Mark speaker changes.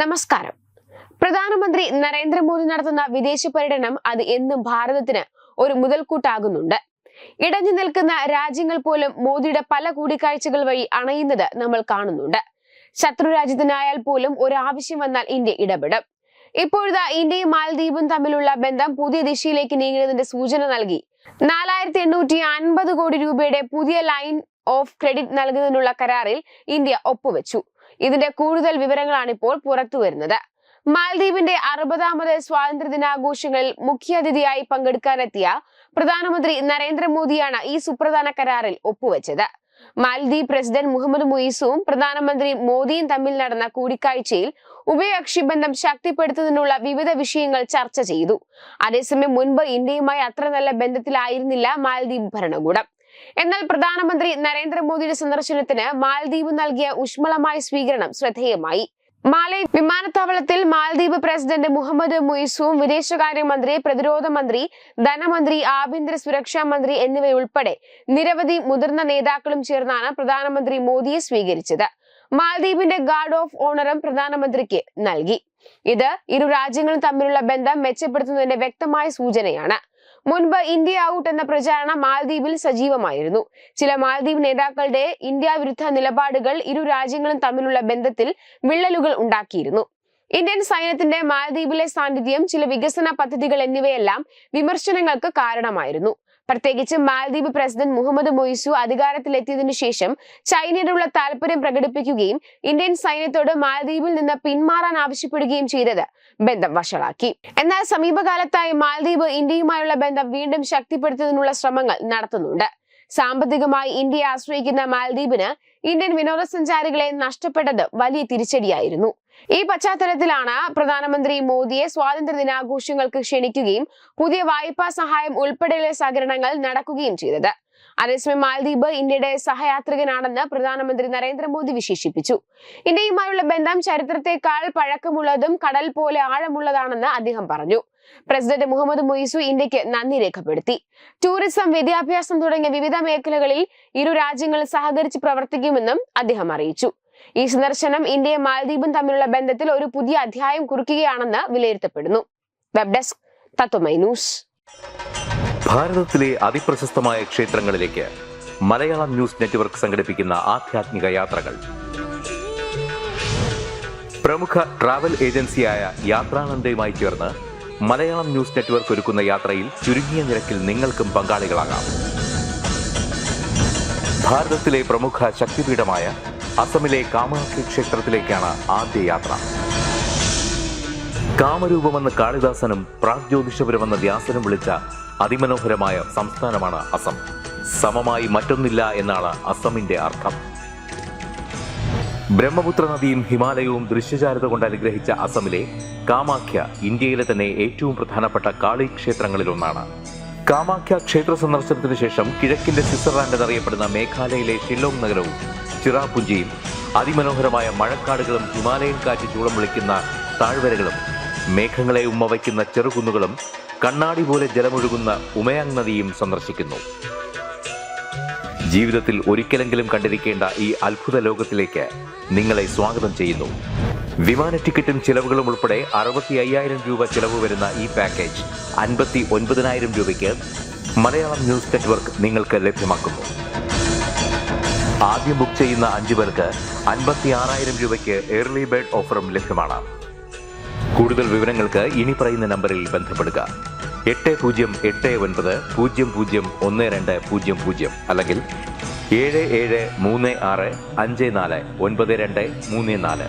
Speaker 1: നമസ്കാരം. പ്രധാനമന്ത്രി നരേന്ദ്രമോദി നടത്തുന്ന വിദേശ പര്യടനം അത് എന്നും ഭാരതത്തിന് ഒരു മുതൽക്കൂട്ടാകുന്നുണ്ട്. ഇടഞ്ഞു നിൽക്കുന്ന രാജ്യങ്ങൾ പോലും മോദിയുടെ പല കൂടിക്കാഴ്ചകൾ വഴി അണയുന്നത് നമ്മൾ കാണുന്നുണ്ട്. ശത്രു രാജ്യത്തിനായാൽ പോലും ഒരു ആവശ്യം വന്നാൽ ഇന്ത്യ ഇടപെടും. ഇപ്പോഴത്തെ ഇന്ത്യയും മാലദ്വീപും തമ്മിലുള്ള ബന്ധം പുതിയ ദിശയിലേക്ക് നീങ്ങുന്നതിന്റെ സൂചന നൽകി 4850 കോടി രൂപയുടെ പുതിയ ലൈൻ ഓഫ് ക്രെഡിറ്റ് നൽകുന്നതിനുള്ള കരാറിൽ ഇന്ത്യ ഒപ്പുവെച്ചു. ഇതിന്റെ കൂടുതൽ വിവരങ്ങളാണ് ഇപ്പോൾ പുറത്തു വരുന്നത്. മാലദ്വീപിന്റെ 60ാമത് സ്വാതന്ത്ര്യ ദിനാഘോഷങ്ങളിൽ മുഖ്യാതിഥിയായി പങ്കെടുക്കാനെത്തിയ പ്രധാനമന്ത്രി നരേന്ദ്രമോദിയാണ് ഈ സുപ്രധാന കരാറിൽ ഒപ്പുവെച്ചത്. മാലദ്വീപ് പ്രസിഡന്റ് മുഹമ്മദ് മുയിസും പ്രധാനമന്ത്രി മോദിയും തമ്മിൽ നടന്ന കൂടിക്കാഴ്ചയിൽ ഉഭയകക്ഷി ബന്ധം ശക്തിപ്പെടുത്തുന്നതിനുള്ള വിവിധ വിഷയങ്ങൾ ചർച്ച ചെയ്തു. അതേസമയം മുൻപ് ഇന്ത്യയുമായി അത്ര നല്ല ബന്ധത്തിലായിരുന്നില്ല മാലദ്വീപ് ഭരണകൂടം. എന്നാൽ പ്രധാനമന്ത്രി നരേന്ദ്രമോദിയുടെ സന്ദർശനത്തിന് മാലദ്വീപ് നൽകിയ ഊഷ്മളമായ സ്വീകരണം ശ്രദ്ധേയമായി. മാലെ വിമാനത്താവളത്തിൽ മാലദ്വീപ് പ്രസിഡന്റ് മുഹമ്മദ് മുയിസും വിദേശകാര്യമന്ത്രി, പ്രതിരോധ മന്ത്രി, ധനമന്ത്രി, ആഭ്യന്തര സുരക്ഷാ മന്ത്രി എന്നിവയുൾപ്പെടെ നിരവധി മുതിർന്ന നേതാക്കളും ചേർന്നാണ് പ്രധാനമന്ത്രി മോദിയെ സ്വീകരിച്ചത്. മാലദ്വീപിന്റെ ഗാർഡ് ഓഫ് ഓണറും പ്രധാനമന്ത്രിക്ക് നൽകി. ഇത് ഇരു രാജ്യങ്ങളും തമ്മിലുള്ള ബന്ധം മെച്ചപ്പെടുത്തുന്നതിന്റെ വ്യക്തമായ സൂചനയാണ്. മുൻപ് ഇന്ത്യ ഔട്ട് എന്ന പ്രചാരണം മാലദ്വീപിൽ സജീവമായിരുന്നു. ചില മാലദ്വീപ് നേതാക്കളുടെ ഇന്ത്യ വിരുദ്ധ നിലപാടുകൾ ഇരു രാജ്യങ്ങളും തമ്മിലുള്ള ബന്ധത്തിൽ വിള്ളലുകൾ ഉണ്ടാക്കിയിരുന്നു. ഇന്ത്യൻ സൈന്യത്തിന്റെ മാലദ്വീപിലെ സാന്നിധ്യം, ചില വികസന പദ്ധതികൾ എന്നിവയെല്ലാം വിമർശനങ്ങൾക്ക് കാരണമായിരുന്നു. പ്രത്യേകിച്ച് മാലദ്വീപ് പ്രസിഡന്റ് മുഹമ്മദ് മുയിസു അധികാരത്തിലെത്തിയതിനു ശേഷം ചൈനയോടുള്ള താല്പര്യം പ്രകടിപ്പിക്കുകയും ഇന്ത്യൻ സൈന്യത്തോട് മാലദ്വീപിൽ നിന്ന് പിന്മാറാൻ ആവശ്യപ്പെടുകയും ചെയ്തത് ബന്ധം വഷളാക്കി. എന്നാൽ സമീപകാലത്തായി മാലദ്വീപ് ഇന്ത്യയുമായുള്ള ബന്ധം വീണ്ടും ശക്തിപ്പെടുത്തുന്നതിനുള്ള ശ്രമങ്ങൾ നടത്തുന്നുണ്ട്. സാമ്പത്തികമായി ഇന്ത്യയെ ആശ്രയിക്കുന്ന മാലദ്വീപിന് ഇന്ത്യൻ വിനോദസഞ്ചാരികളെ നഷ്ടപ്പെട്ടത് വലിയ തിരിച്ചടിയായിരുന്നു. ഈ പശ്ചാത്തലത്തിലാണ് പ്രധാനമന്ത്രി മോദിയെ സ്വാതന്ത്ര്യ ദിനാഘോഷങ്ങൾക്ക് ക്ഷണിക്കുകയും പുതിയ വായ്പാ സഹായം ഉൾപ്പെടെയുള്ള സഹകരണങ്ങൾ നടക്കുകയും ചെയ്തത്. അതേസമയം മാലദ്വീപ് ഇന്ത്യയുടെ സഹയാത്രികനാണെന്ന് പ്രധാനമന്ത്രി നരേന്ദ്രമോദി വിശേഷിപ്പിച്ചു. ഇന്ത്യയുമായുള്ള ബന്ധം ചരിത്രത്തെക്കാൾ പഴക്കമുള്ളതും കടൽ പോലെ ആഴമുള്ളതാണെന്ന് അദ്ദേഹം പറഞ്ഞു. പ്രസിഡന്റ് മുഹമ്മദ് മുയിസു ഇന്ത്യക്ക് നന്ദി രേഖപ്പെടുത്തി. ടൂറിസം, വിദ്യാഭ്യാസം തുടങ്ങിയ വിവിധ മേഖലകളിൽ ഇരു രാജ്യങ്ങളും സഹകരിച്ച് പ്രവർത്തിക്കുമെന്നും അദ്ദേഹം അറിയിച്ചു. ഈ സന്ദർശനം ഇന്ത്യയും മാലദ്വീപും തമ്മിലുള്ള ബന്ധത്തിൽ ഒരു പുതിയ അധ്യായം കുറിക്കുകയാണെന്ന് വിലയിരുത്തപ്പെടുന്നു. വെബ് ഡെസ്ക് തത്വമൈ ന്യൂസ്.
Speaker 2: ഭാരതത്തിലെ അതിപ്രശസ്തമായ ക്ഷേത്രങ്ങളിലേക്ക് മലയാളം ന്യൂസ് നെറ്റ്വർക്ക് സംഘടിപ്പിക്കുന്ന ആധ്യാത്മിക യാത്രകൾ. പ്രമുഖ ട്രാവൽ ഏജൻസിയായ യാത്രാനന്ദയുമായി ചേർന്ന് മലയാളം ന്യൂസ് നെറ്റ്വർക്ക് ഒരുക്കുന്ന യാത്രയിൽ ചുരുങ്ങിയ നിരക്കിൽ നിങ്ങൾക്കും പങ്കാളികളാകാം. ഭാരതത്തിലെ പ്രമുഖ ശക്തിപീഠമായ അസമിലെ കാമാഖ്യ ക്ഷേത്രത്തിലേക്കാണ് ആദ്യ യാത്ര. കാമരൂപമെന്ന് കാളിദാസനും പ്രാഗ്ജ്യോതിഷപുരമെന്ന വ്യാസനും വിളിച്ച അതിമനോഹരമായ സംസ്ഥാനമാണ് അസം. സമമായി മറ്റൊന്നില്ല എന്നാണ് അസമിന്റെ അർത്ഥം. ബ്രഹ്മപുത്ര നദിയും ഹിമാലയവും ദൃശ്യചാരുത കൊണ്ട് അനുഗ്രഹിച്ച അസമിലെ കാമാഖ്യ ഇന്ത്യയിലെ തന്നെ ഏറ്റവും പ്രധാനപ്പെട്ട കാളി ക്ഷേത്രങ്ങളിലൊന്നാണ്. കാമാഖ്യ ക്ഷേത്ര സന്ദർശനത്തിനു ശേഷം കിഴക്കിന്റെ സ്വിറ്റ്സർലാൻഡ് എന്നറിയപ്പെടുന്ന മേഘാലയയിലെ ഷില്ലോങ് നഗരവും ചിറാപുഞ്ചിയും അതിമനോഹരമായ മഴക്കാടുകളും ഹിമാലയൻ കാറ്റ് ചൂളം വിളിക്കുന്ന താഴ്വരകളും മേഘങ്ങളെ ഉമ്മവയ്ക്കുന്ന ചെറുകുന്നുകളും കണ്ണാടി പോലെ ജലമൊഴുകുന്ന ഉമയാങ് നദിയും സന്ദർശിക്കുന്നു. ജീവിതത്തിൽ ഒരിക്കലെങ്കിലും കണ്ടിരിക്കേണ്ട ഈ അത്ഭുത ലോകത്തിലേക്ക് നിങ്ങളെ സ്വാഗതം ചെയ്യുന്നു. വിമാന ടിക്കറ്റും ചിലവുകളും ഉൾപ്പെടെ 65,000 രൂപ ചിലവ് വരുന്ന ഈ പാക്കേജ് 59,000 രൂപയ്ക്ക് മലയാളം ന്യൂസ് നെറ്റ്വർക്ക് നിങ്ങൾക്ക് ലഭ്യമാക്കുന്നു. ആദ്യം ബുക്ക് ചെയ്യുന്ന 5 പേർക്ക് 56,000 രൂപയ്ക്ക് ഏർലി ബേർഡ് ഓഫറും ലഭ്യമാണ്. കൂടുതൽ വിവരങ്ങൾക്ക് ഇനി പറയുന്ന നമ്പറിൽ ബന്ധപ്പെടുക. 8089001200 അല്ലെങ്കിൽ 7736549234.